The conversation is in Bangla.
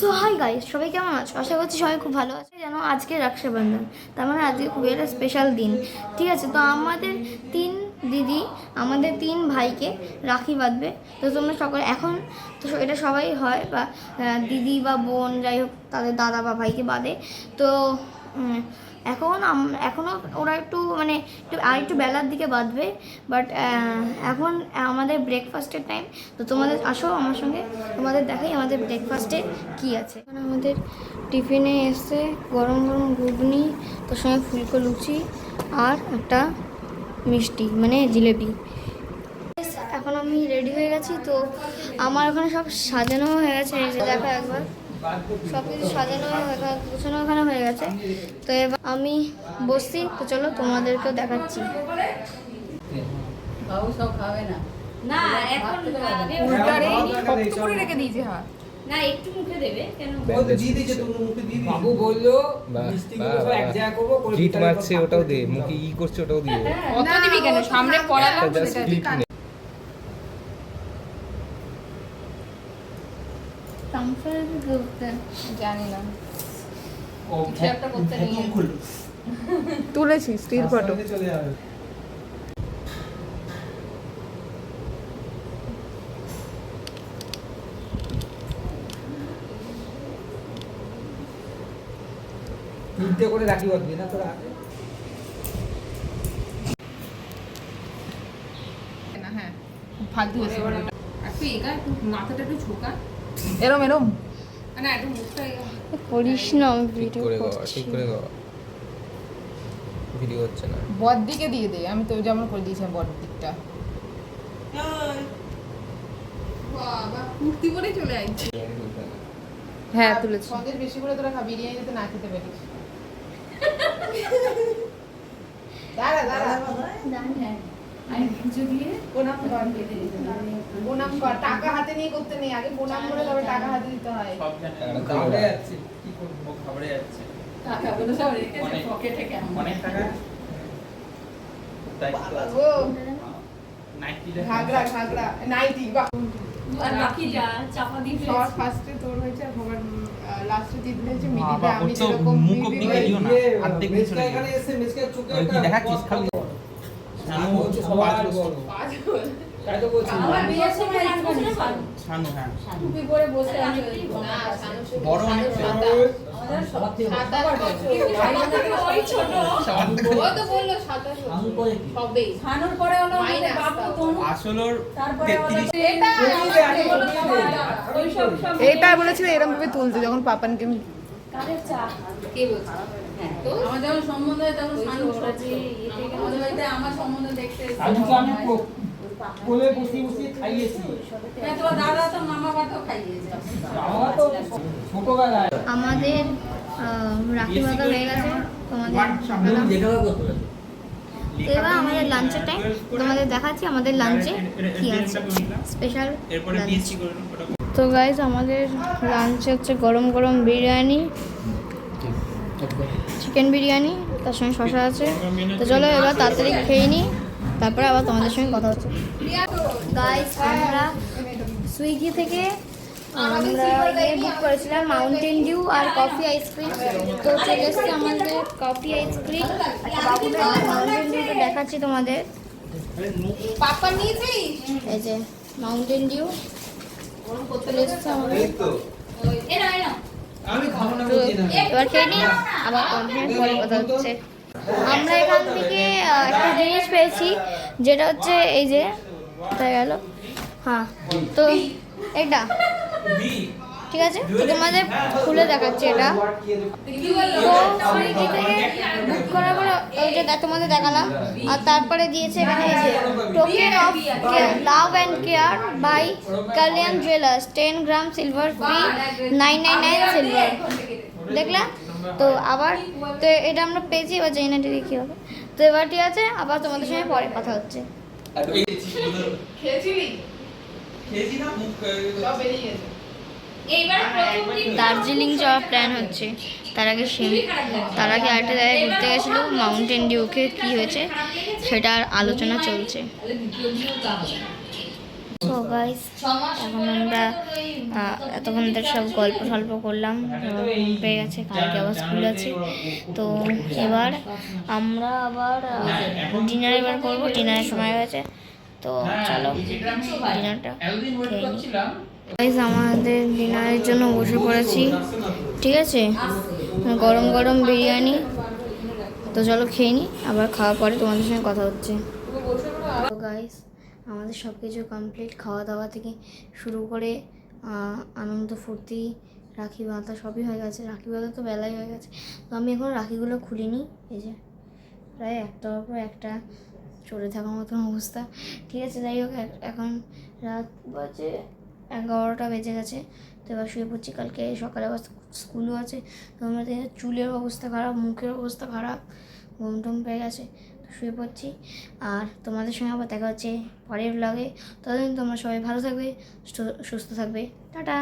সো হাই গাইস, সবাই কেমন আছো? আশা করছি সবাই খুব ভালো আছে। জানো আজকে রক্ষাবন্ধন, তার মানে আজকে খুবই একটা স্পেশাল দিন। ঠিক আছে, তো আমাদের 3 দিদি আমাদের 3 ভাইকে রাখি বাঁধবে। তো তোমরা সকলে এখন তো এটা সবাই হয় বা দিদি বা বোন যাই হোক তাদের দাদা বা ভাইকে বাঁধে। তো এখনও ওরা একটু মানে একটু বেলার দিকে বাঁধবে, বাট এখন আমাদের ব্রেকফাস্টের টাইম। তো তোমাদের আসো আমার সঙ্গে, তোমাদের দেখাই আমাদের ব্রেকফাস্টে কি আছে। এখন আমাদের টিফিনে এসছে গরম গরম ঘুগনি, তার সঙ্গে ফুলকো লুচি আর একটা মিষ্টি মানে জিলেবি। এখন আমি রেডি হয়ে গেছি, তো আমার ওখানে সব সাজানো হয়ে গেছে। এই যে দেখো একবার সব কিছু সাজানো গোছানো ওখানে হয়ে গেছে। তো এবার আমি বসছি, তো চলো তোমাদেরকেও দেখাচ্ছি। বাবু সব খাবে না, না এখন শক্ত করে রেখে দিয়েছে। হ্যাঁ না একটু মুখে দেবে কেন? বাবু বললো মিষ্টিগুলো সব এক জায়গা করবো করে জিট মারছে ওটাও দে, মুখে ই করছে ওটাও দিয়ে। অত দিবি কেন? সামনে পড়ালাম তো জাস্ট ক্লিপ নে। জানি না ও কিছু একটা করতে নেই। একদম খুললো। তুলেছি স্টিল ফটো। চলে যাবে। তিনটে করে রাখি বাঁধবি না তোরা? না হ্যাঁ ফালতু হয়েছে ফটোটা। একটু এগা, একটু মাথাটা একটু ঝোঁকা, এরম এরম না একটু মুখটা এগা। করিস না, আমি ঠিক ভিডিও করে গো, করছি। ঠিক করে গো। ভিডিও হচ্ছে না। বর দিকে দিয়ে দে, আমি তো যেমন করে দিয়েছিলাম বর দিকটা। বাবা কুর্তি পরে চলে আইছি। হ্যাঁ তুলেছি। সন্দেশ বেশি করে তোরা খা, বিরিয়ানি যাতে না খেতে পারিস। দাঁড়া দাঁড়া আমি পুজো দিয়ে প্রণাম কর। প্রণাম কর, টাকা হাতে নিয়ে করতে নেই, আগে প্রণাম করে তবে টাকা হাতে দিতে হয়। সব জানে খাবড়ে যাচ্ছে, কি করব খাবড়ে যাচ্ছে। টাকাগুলো সব রেখেছে পকেটে কেন? অনেক টাকা তাই ও নাইটিটা ঘাগরা ঘাগরা নাইটি বাহ। আর বাকি যা চাপা দিয়ে সবার ফার্স্টে তোর হয়েছে, আর সবার লাস্টে দিতে হয়েছে মিডিতে। বাবা, আমি ওর তো যেরকম মুখ অব্দি মিডিতে গেলিও না, অর্ধেক নিয়ে চলে এখানে গেল। এসে মেসকে চোখে ওই কি দেখাচ্ছিস খালি? শানু হচ্ছে সবার বড়। তাই তো বলছি আমার বিয়ের সময় রাখবো না ভালো। শানু, হ্যাঁ টুপি পরে বসে আছে না শানু শুধু বড় অনেক সাদা। আমাদের সবার থেকে সাদা বছর। ওই ছোট ও তো বললো 27 সবেই। খানোর পরে হলো আমাদের মাইনাস বাবু তাও। তনু, আসলে ওর তারপরে হলো 33 এটা ওই সব সব এটা বলেছিল এরকম ভাবে তুলতে, যখন পাপানকে কাদের চা কে বলছে? হ্যাঁ তো আমার যখন সম্বন্ধ হয় তখন শানু ওরা যে আমাদের বাড়িতে আমার সম্বন্ধ দেখতে এসেছে। শানুকে আমি কোলে বসিয়ে বসিয়ে খাইয়েছি। হ্যাঁ, তোমার দাদা তো মামা বাড়িতেও খাইয়েছে। আমার তো ছোটবেলায় আমাদের রাখি বাঁধা হয়ে গেছে, তোমাদের দেখালাম। তো এবার আমাদের লাঞ্চের টাইম, তোমাদের দেখাচ্ছি আমাদের লাঞ্চে কি আছে স্পেশাল। এরপরে বিএসসি করে ওটা তো গাইজ আমাদের লাঞ্চে হচ্ছে গরম গরম বিরিয়ানি, চিকেন বিরিয়ানি, তার সঙ্গে শসা আছে। তো চলো এবার তাড়াতাড়ি খেয়ে নিই, তারপরে আবার তোমাদের সঙ্গে কথা হচ্ছে। গাইজ আমরা সুইগি থেকে বুক করেছিলাম মাউন্টেন ডিউ আর কফি আইসক্রিম। তো চলে এসছে আমাদের কফি আইসক্রিম, মাউন্টেন ডিউটা দেখাচ্ছি তোমাদের। পাপা নিয়েছিস? এই যে মাউন্টেন ডিউ চলে এসছে আমাদের। এরা এরা আমি খাবো না তো বলছি না। এবার খেয়ে নিই, আবার তোমাদের পরে কথা হচ্ছে। আমরা এখান থেকে একটা জিনিস পেয়েছি, যেটা হচ্ছে এই যে কোথায় গেল, হ্যাঁ তো এটা ঠিক আছে। তো তোমাদের খুলে দেখাচ্ছি এটা। তো সুইগি থেকে বুক করার পরে ওই যে তোমাদের দেখালাম, আর তারপরে দিয়েছে এখানে এই যে token of love and care bye Kalyan jewellers 10 gram silver free 999 silver. দেখলা তো আবার, তো এটা আমরা পেয়েছি, এবার জানি না এটা দিয়ে কী হবে। তো এবার ঠিক আছে, আবার তোমাদের সঙ্গে পরে কথা হচ্ছে। খেয়েছিলি? খেয়েছি না মুখ সব বেরিয়ে গেছে। এইবার প্রথম দিন দার্জিলিং যাওয়ার প্ল্যান হচ্ছে, তার আগে আরেকটা জায়গায় ঘুরতে গেছিলো মাউন্টেন ডিউকে, কী হয়েছে সেটার আলোচনা চলছে। তাহলে দ্বিতীয় দিনও তা হবে। তো গাইস এখন আমরা এতক্ষণ ধরে সব গল্প টল্প করলাম, পেয়ে গেছে, কালকে আবার স্কুল আছে। তো এবার আমরা আবার ডিনার এবার করবো, ডিনারের সময় হয়েছে। তো চলো ডিনারটা খেয়ে নিই। গাইস আমাদের ডিনারের জন্য বসে পড়েছি, ঠিক আছে, গরম গরম বিরিয়ানি। তো চলো খেয়ে নিই, আবার খাওয়ার পরে তোমাদের সঙ্গে কথা হচ্ছে। তো গাইস আমাদের সব কিছু কমপ্লিট, খাওয়া দাওয়া থেকে শুরু করে আনন্দ ফুর্তি, রাখি বাঁধা সবই হয়ে গেছে। রাখি বাঁধা তো বেলাই হয়ে গেছে, তো আমি এখন রাখিগুলো খুলিনি। এই যে প্রায় একটার পর একটা চলে থাকার মতন অবস্থা, ঠিক আছে। যাই হোক এখন রাত বাজে 11টা বেজে গেছে। তো এবার শুয়ে পড়ছি, কালকে সকালে আবার স্কুলও আছে। তো আমরা চুলের অবস্থা খারাপ, মুখের অবস্থা খারাপ, ঘুম টুম পেয়ে গেছে, তো শুয়ে পড়ছি। আর তোমাদের সঙ্গে আবার দেখা হচ্ছে পরের ব্লগে। ততদিন তোমরা সবাই ভালো থাকবে, সুস্থ থাকবে। টাটা।